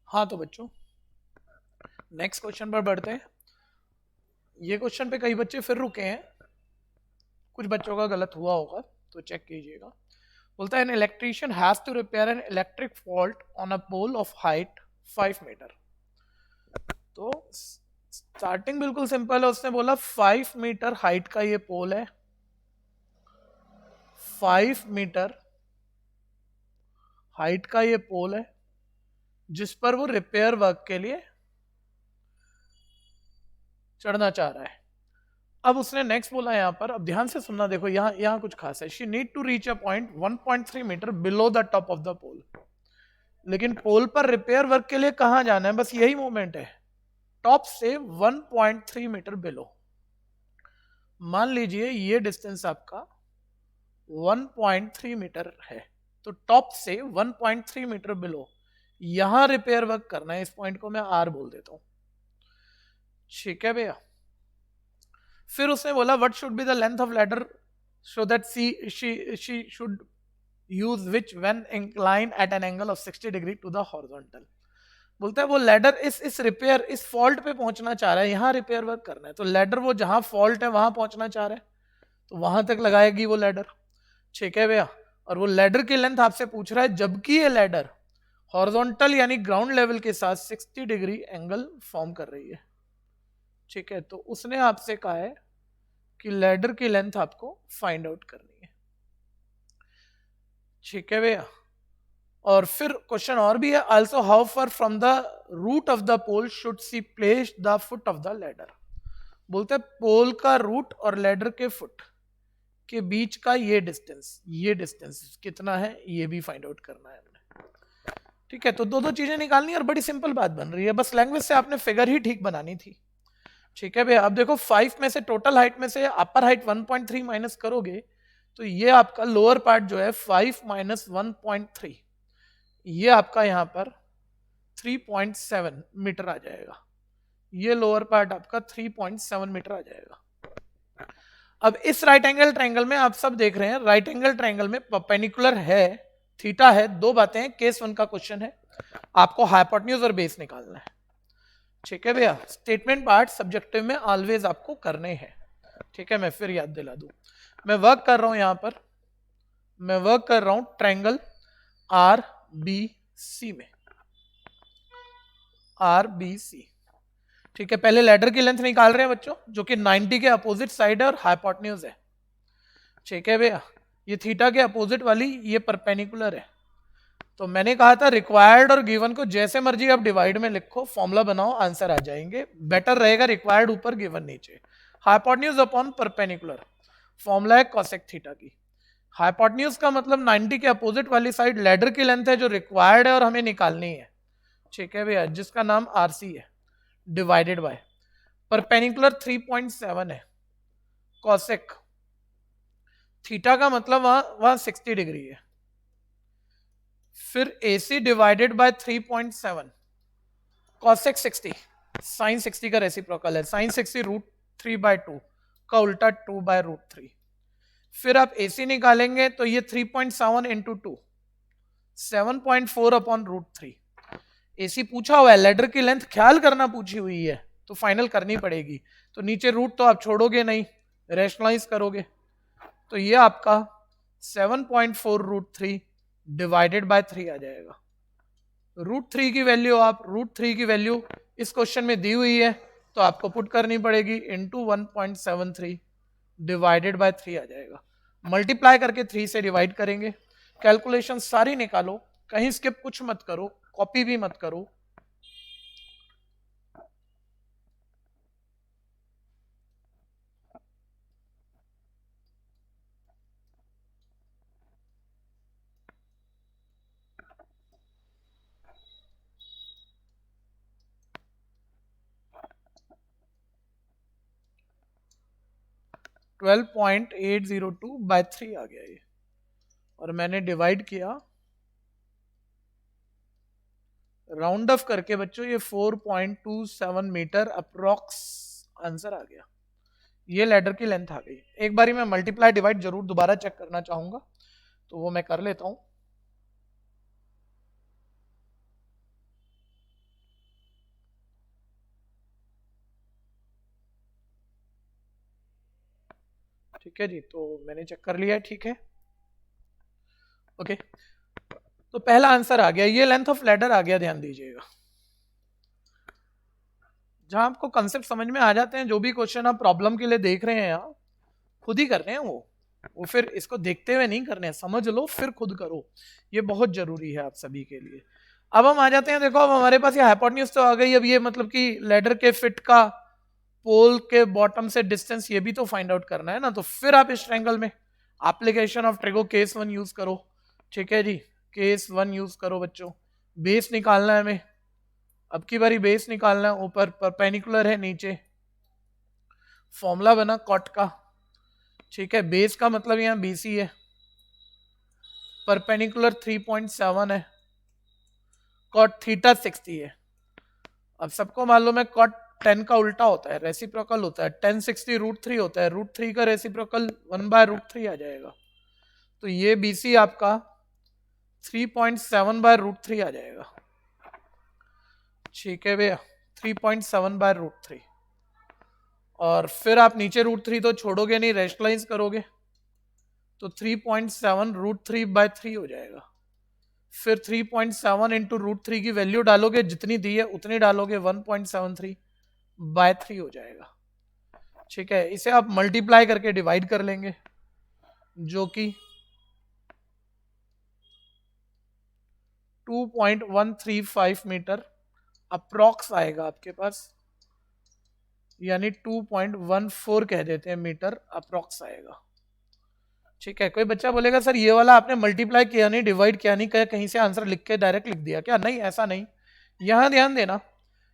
हाँ तो बच्चों नेक्स्ट क्वेश्चन पर बढ़ते हैं। ये क्वेश्चन पे कई बच्चे फिर रुके हैं, कुछ बच्चों का गलत हुआ होगा तो चेक कीजिएगा। बोलता है an electrician has to repair an electric fault on a pole of height 5 metre. तो स्टार्टिंग बिल्कुल सिंपल है, उसने बोला 5 मीटर हाइट का ये पोल है, 5 मीटर हाइट का ये पोल है जिस पर वो रिपेयर वर्क के लिए चढ़ना चाह रहा है। अब उसने नेक्स्ट बोला यहां पर, अब ध्यान से सुनना, देखो यहां कुछ खास है। She need to reach a point 1.3 metre below the top of the pole. लेकिन पोल पर रिपेयर वर्क के लिए कहां जाना है, बस यही मूवमेंट है, टॉप से 1.3 मीटर बिलो। मान लीजिए ये डिस्टेंस आपका 1.3 मीटर है, तो टॉप से 1.3 मीटर बिलो यहां रिपेयर वर्क करना है। इस पॉइंट को मैं आर बोल देता हूं, ठीक है भैया। फिर उसने बोला what should be the length of ladder so that she should use which when inclined at an angle of 60 degree to the horizontal. बोलता है वो लैडर इस रिपेयर इस फॉल्ट पे पहुंचना चाह रहा है, यहां रिपेयर वर्क करना है, तो लैडर वो जहां फॉल्ट है वहां पहुंचना चाह रहा है, तो वहां तक लगाएगी वो लैडर, ठीक है भैया। और वो लैडर की लेंथ आपसे पूछ रहा है जबकि ये लैडर हॉरिजॉन्टल यानी ग्राउंड लेवल के साथ 60 डिग्री एंगल फॉर्म कर रही है, ठीक है। तो उसने आपसे कहा है कि लैडर की लेंथ आपको फाइंड आउट करनी है, ठीक है भैया। और फिर क्वेश्चन और भी है, also how far from the root of the pole should she place the foot of the ladder. बोलते हैं पोल का रूट और लैडर के फुट के बीच का ये डिस्टेंस कितना है, ये भी फाइंड आउट करना है हमने, ठीक है। तो दो चीजें निकालनी और बड़ी सिंपल बात बन रही है, बस लैंग्वेज से आपने फिगर ही ठीक बनानी थी, ठीक है भैया। अब देखो 5 में से टोटल हाइट में से अपर हाइट 1.3 माइनस करोगे तो ये आपका लोअर पार्ट जो है 5 माइनस 1.3, ये आपका यहां पर 3.7 मीटर आ जाएगा। ये लोअर पार्ट आपका 3.7 मीटर आ जाएगा। अब इस राइट एंगल ट्रायंगल में आप सब देख रहे हैं, राइट एंगल ट्रायंगल में परपेंडिकुलर है, थीटा है, दो बातें हैं। केस 1 का क्वेश्चन है, आपको हाइपोटेन्यूज और बेस निकालना है, ठीक है भैया। स्टेटमेंट पार्ट सब्जेक्टिव में ऑलवेज आपको करने हैं, ठीक है। मैं फिर याद दिला दूं, मैं वर्क कर रहा हूं यहां पर, मैं वर्क कर रहा हूं ट्रायंगल आर बी सी में, आर बी सी, ठीक है। पहले लैडर की लेंथ निकाल रहे हैं बच्चों, जो कि 90 के अपोजिट साइड है और हाइपोटेन्यूज है, ठीक है भैया। ये थीटा के अपोजिट वाली ये परपेंडिकुलर है। तो मैंने कहा था रिक्वायर्ड और गिवन को जैसे मर्जी आप डिवाइड में लिखो, फॉर्मूला बनाओ, आंसर आ जाएंगे। बेटर रहेगा रिक्वायर्ड ऊपर गिवन नीचे। हाइपोटेन्यूज अपॉन परपेंडिकुलर, फॉर्मूला है कोसेक थीटा की। हाइपोटेन्यूज का मतलब 90 के अपोजिट वाली साइड लैडर की लेंथ है जो रिक्वायर्ड है और हमें निकालनी है, ठीक है भैया, जिसका नाम आरसी है, डिवाइडेड बाय परपेंडिकुलर 3.7 है, कोसेक थीटा का मतलब वहां 60 डिग्री है, फिर AC divided by 3.7 cosec 60, sine 60 का रेसिप्रोकल है, साइन 60 √3/2 का उल्टा 2/√3। फिर आप AC निकालेंगे तो ये 3.7 इंटू 2 7.4 अपॉन √3। AC पूछा हुआ है, लेडर की लेंथ ख्याल करना पूछी हुई है तो फाइनल करनी पड़ेगी, तो नीचे रूट तो आप छोड़ोगे नहीं, रेशनलाइज करोगे, तो ये आपका 7.4 √3 डिवाइडेड बाय 3 आ जाएगा। √3 की वैल्यू √3 की वैल्यू इस क्वेश्चन में दी हुई है तो आपको पुट करनी पड़ेगी, इंटू 1.73 डिवाइडेड बाय 3 आ जाएगा। मल्टीप्लाई करके 3 से डिवाइड करेंगे, कैलकुलेशन सारी निकालो, कहीं स्किप कुछ मत करो, कॉपी भी मत करो। (12.802/3) आ गया ये, और मैंने डिवाइड किया राउंड ऑफ करके बच्चों, ये 4.27 मीटर अप्रोक्स आंसर आ गया। ये लैडर की लेंथ आ गई। एक बारी मैं मल्टीप्लाई डिवाइड जरूर दोबारा चेक करना चाहूंगा, तो वो मैं कर लेता हूं। ठीक है जी, तो मैंने चेक कर लिया है, ठीक है। ओके, तो पहला आंसर आ गया, ये लेंथ ऑफ लैडर आ गया, ध्यान दीजिएगा। जहां आपको कंसेप्ट समझ में आ जाते हैं, जो भी क्वेश्चन आप प्रॉब्लम के लिए देख रहे हैं यहाँ, खुद ही कर रहे हैं वो फिर इसको देखते हुए नहीं करने हैं, समझ लो फिर खुद करो, ये बहुत जरूरी है आप सभी के लिए। अब हम आ जाते हैं, देखो अब हमारे पास ये हाइपोटेन्यूज तो आ गई, अब ये मतलब कि लैडर के फिट का पोल के बॉटम से डिस्टेंस ये भी तो फाइंड आउट करना है ना, तो फिर आप इस ट्रायंगल में application of trigo case 1 use करो, ठीक है जी, केस 1 यूज करो बच्चों। बेस निकालना है हमें, अब की बारी बेस निकालना है, ऊपर परपेंडिकुलर है, नीचे फॉर्मूला बना कॉट का, ठीक है, बेस का मतलब यहां BC है, परपेंडिकुलर 3.7 है, कॉट थीटा 60 है। अब सबको मालूम है कॉट 10 का उल्टा होता है, रेसिप्रोकल होता है, 10 60 √3 होता है, √3 का रेसिप्रोकल 1/√3 आ जाएगा, तो ये BC आपका 3.7/√3 आ जाएगा, ठीक है भैया, 3.7/√3। और फिर आप नीचे √3 तो छोड़ोगे नहीं, रेशनलाइज करोगे तो 3.7 √3/3 हो जाएगा। फिर 3.7 इंटू √3 की वैल्यू डालोगे, जितनी दी है उतनी डालोगे, 1.73/3 हो जाएगा, ठीक है। इसे आप मल्टीप्लाई करके डिवाइड कर लेंगे, जो कि 2.135 मीटर अप्रॉक्स आएगा आपके पास, यानी 2.14 कह देते हैं मीटर अप्रॉक्स आएगा, ठीक है। कोई बच्चा बोलेगा सर ये वाला आपने मल्टीप्लाई किया नहीं, डिवाइड किया नहीं, कहीं से आंसर लिख के डायरेक्ट लिख दिया क्या? नहीं, ऐसा नहीं। यहां ध्यान देना,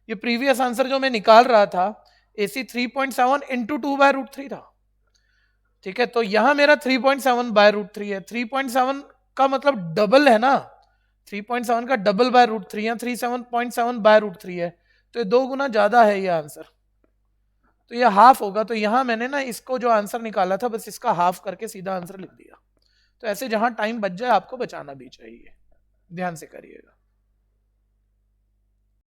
ये प्रीवियस आंसर जो मैं निकाल रहा था AC 3.7 इंटू 2/√3 था, ठीक है। तो यहां मेरा 3.7/√3 है, 3.7 का मतलब डबल है ना, 3.7 का डबल /√3 है, 3.7 है, तो ये 2 गुना ज्यादा है ये आंसर, तो ये हाफ होगा। तो यहां मैंने ना इसको जो आंसर निकाला था बस इसका हाफ करके सीधा आंसर लिख दिया। तो ऐसे जहां टाइम बच जाए आपको बचाना भी चाहिए, ध्यान से करिएगा।